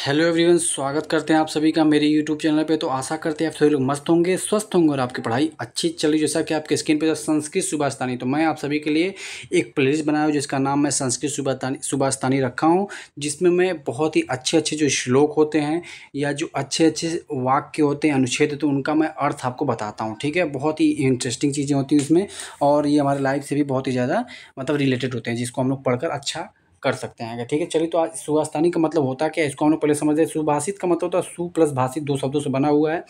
Hello everyone, स्वागत करते हैं आप सभी का मेरे यूट्यूब चैनल पे। तो आशा करते हैं आप सभी लोग मस्त होंगे, स्वस्थ होंगे और आपकी पढ़ाई अच्छी चल रही। जैसा कि आपके स्क्रीन पे संस्कृत सुभाषितानी, तो मैं आप सभी के लिए एक प्लेलिस्ट बनाया हूँ जिसका नाम मैं संस्कृत सुभाषितानी रखा हूँ, जिसमें मैं बहुत ही अच्छे अच्छे जो श्लोक होते हैं या जो अच्छे अच्छे वाक्य होते हैं, अनुच्छेद, तो उनका मैं अर्थ आपको बताता हूँ। ठीक है, बहुत ही इंटरेस्टिंग चीज़ें होती हैं इसमें और ये हमारे लाइफ से भी बहुत ही ज़्यादा मतलब रिलेटेड होते हैं, जिसको हम लोग पढ़कर अच्छा कर सकते हैं। ठीक है, चलिए। तो आज सुभाषितानी का मतलब होता है क्या, इसको हम लोग पहले समझते हैं। सुभाषित का मतलब होता है सु प्लस भाषित, दो शब्दों से बना हुआ है।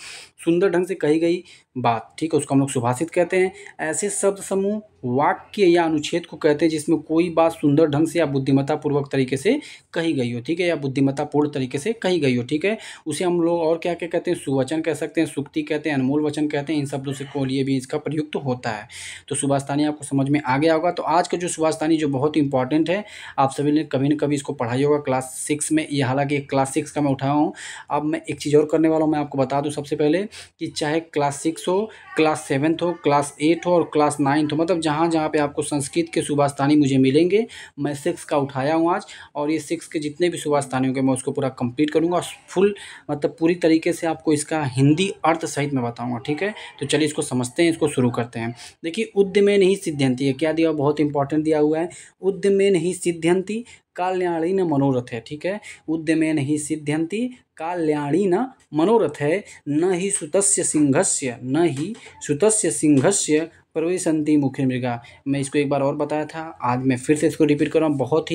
सुंदर ढंग से कही गई बात, ठीक है, उसको हम लोग सुभाषित कहते हैं। ऐसे शब्द समूह, वाक्य या अनुच्छेद को कहते हैं जिसमें कोई बात सुंदर ढंग से या बुद्धिमत्ता पूर्वक तरीके से कही गई हो, ठीक है, या बुद्धिमत्ता पूर्ण तरीके से कही गई हो, ठीक है। उसे हम लोग और क्या क्या कहते हैं, सुवचन कह सकते हैं, सुक्ति कहते हैं, अनमोल वचन कहते हैं। इन शब्दों से को लिए भी इसका प्रयुक्त होता है। तो सुभाषितानी आपको समझ में आ गया होगा। तो आज का जो सुभाषितानी जो बहुत ही इंपॉर्टेंट है, आप सभी ने कभी न कभी इसको पढ़ाई होगा क्लास 6 में। ये हालांकि क्लास 6 का मैं उठाया हूँ। अब मैं एक चीज़ और करने वाला हूँ, मैं आपको बता दूँ सबसे पहले कि चाहे क्लास 6 हो, क्लास 7 हो, क्लास 8 हो और क्लास 9 हो, मतलब जहाँ जहाँ पे आपको संस्कृत के सुभाषितानी मुझे मिलेंगे, मैं 6 का उठाया हूँ आज। और ये 6 के जितने भी सुभाषितानी होंगे मैं उसको पूरा कंप्लीट करूँगा, फुल मतलब पूरी तरीके से आपको इसका हिंदी अर्थ सहित मैं बताऊँगा। ठीक है, तो चलिए इसको समझते हैं, इसको शुरू करते हैं। देखिए, उद्यमेन ही सिद्ध्यंति है, क्या दिया, बहुत इंपॉर्टेंट दिया हुआ है। उद्यमेन ही सिद्ध्यंति काल्याणी न मनोरथ है। ठीक है, उद्यमेन ही सिद्ध्यंति काल्याणी न मनोरथ है, न ही सुतस्य सिंहस्य, न ही सुतस्य सिंहस्य प्रवेशन्ति मुखे मृगा। मैं इसको एक बार और बताया था, आज मैं फिर से इसको रिपीट कर रहा हूँ। बहुत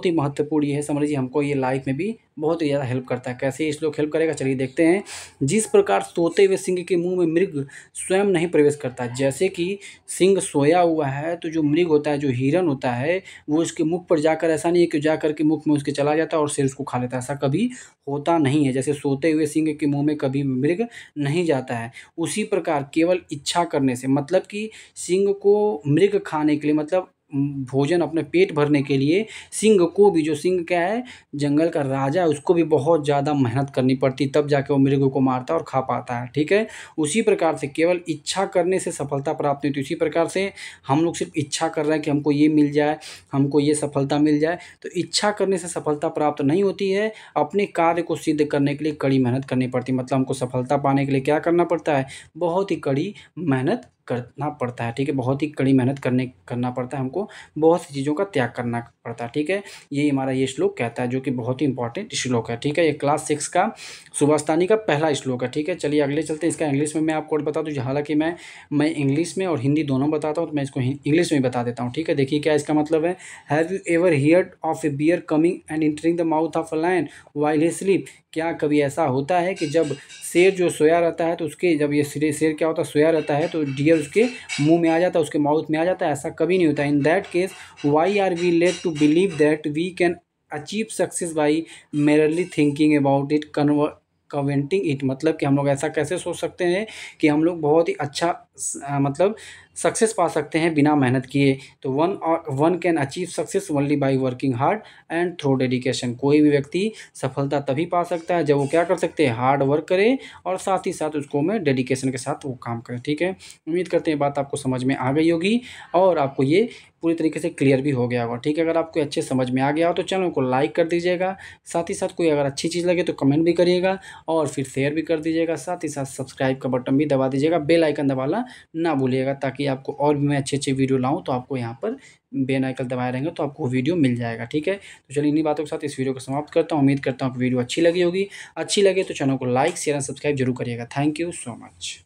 ही महत्वपूर्ण ये है, समझ लीजिए, हमको ये लाइफ में भी बहुत ही ज़्यादा हेल्प करता है। कैसे ये श्लोक हेल्प करेगा, चलिए देखते हैं। जिस प्रकार सोते हुए सिंह के मुंह में मृग स्वयं नहीं प्रवेश करता, जैसे कि सिंह सोया हुआ है तो जो मृग होता है, जो हिरन होता है, वो उसके मुख पर जाकर, ऐसा नहीं है कि जाकर के मुख में उसके चला जाता है और सिर उसको खा लेता है, ऐसा कभी होता नहीं है। जैसे सोते हुए सिंह के मुंह में कभी मृग नहीं जाता है, उसी प्रकार केवल इच्छा करने से, मतलब कि सिंह को मृग खाने के लिए, मतलब भोजन अपने पेट भरने के लिए सिंह को भी, जो सिंह क्या है, जंगल का राजा है, उसको भी बहुत ज़्यादा मेहनत करनी पड़ती, तब जाके वो मृग को मारता है और खा पाता है। ठीक है, उसी प्रकार से केवल इच्छा करने से सफलता प्राप्त नहीं होती। उसी प्रकार से हम लोग सिर्फ इच्छा कर रहे हैं कि हमको ये मिल जाए, हमको ये सफलता मिल जाए, तो इच्छा करने से सफलता प्राप्त नहीं होती है। अपने कार्य को सिद्ध करने के लिए कड़ी मेहनत करनी पड़ती है। मतलब हमको सफलता पाने के लिए क्या करना पड़ता है, बहुत ही कड़ी मेहनत करना पड़ता है। ठीक है, बहुत ही कड़ी मेहनत करना पड़ता है, हमको बहुत सी चीज़ों का त्याग करना पड़ता है। ठीक है, ये हमारा ये श्लोक कहता है, जो कि बहुत ही इंपॉर्टेंट श्लोक है। ठीक है, ये क्लास 6 का सुभाषितानी का पहला श्लोक है। ठीक है, चलिए अगले चलते हैं। इसका इंग्लिश में मैं आपको बता दूँ, हालांकि मैं इंग्लिश में और हिंदी दोनों बताता हूँ, तो मैं इसको इंग्लिश में बता देता हूँ। ठीक है, देखिए क्या इसका मतलब है। Have you ever heard of a bear coming and entering the mouth of a lion while he sleep. क्या कभी ऐसा होता है कि जब शेर जो सोया रहता है, तो उसके, जब ये शेर क्या होता है, सोया रहता है, तो डियर उसके मुंह में आ जाता है, उसके माउथ में आ जाता है, ऐसा कभी नहीं होता। In that case why are we led to believe that we can achieve success by merely thinking about it coveting it. मतलब कि हम लोग ऐसा कैसे सोच सकते हैं कि हम लोग बहुत ही अच्छा मतलब सक्सेस पा सकते हैं बिना मेहनत किए। तो one can achieve success only by working hard and through dedication. कोई भी व्यक्ति सफलता तभी पा सकता है जब वो क्या कर सकते हैं, हार्ड वर्क करे और साथ ही साथ उसको में डेडिकेशन के साथ वो काम करे। ठीक है, उम्मीद करते हैं बात आपको समझ में आ गई होगी और आपको ये पूरी तरीके से क्लियर भी हो गया होगा। ठीक है, अगर आपको अच्छे समझ में आ गया हो तो चैनल को लाइक कर दीजिएगा, साथ ही साथ कोई अगर अच्छी चीज़ लगे तो कमेंट भी करिएगा और फिर शेयर भी कर दीजिएगा, साथ ही साथ सब्सक्राइब का बटन भी दबा दीजिएगा, बेल आइकन दबाना ना भूलिएगा, ताकि आपको और भी मैं अच्छे अच्छे वीडियो लाऊं तो आपको यहाँ पर बेल आइकन दबाए रहेंगे तो आपको वीडियो मिल जाएगा। ठीक है, तो चलिए इन्हीं बातों के साथ इस वीडियो को समाप्त करता हूँ। उम्मीद करता हूँ कि वीडियो अच्छी लगी होगी। अच्छी लगे तो चैनल को लाइक, शेयर एंड सब्सक्राइब जरूर करिएगा। Thank you so much.